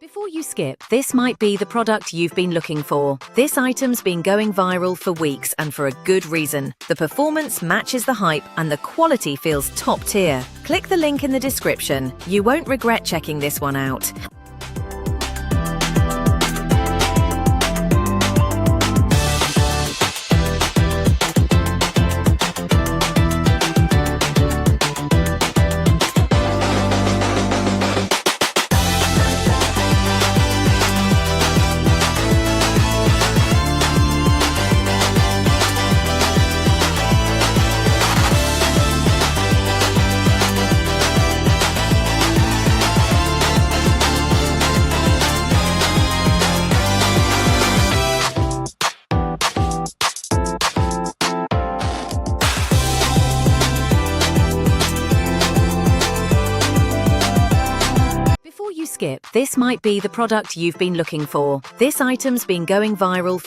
Before you skip, this might be the product you've been looking for. This item's been going viral for weeks and for a good reason. The performance matches the hype and the quality feels top tier. Click the link in the description. You won't regret checking this one out. Before you skip, this might be the product you've been looking for. This item's been going viral for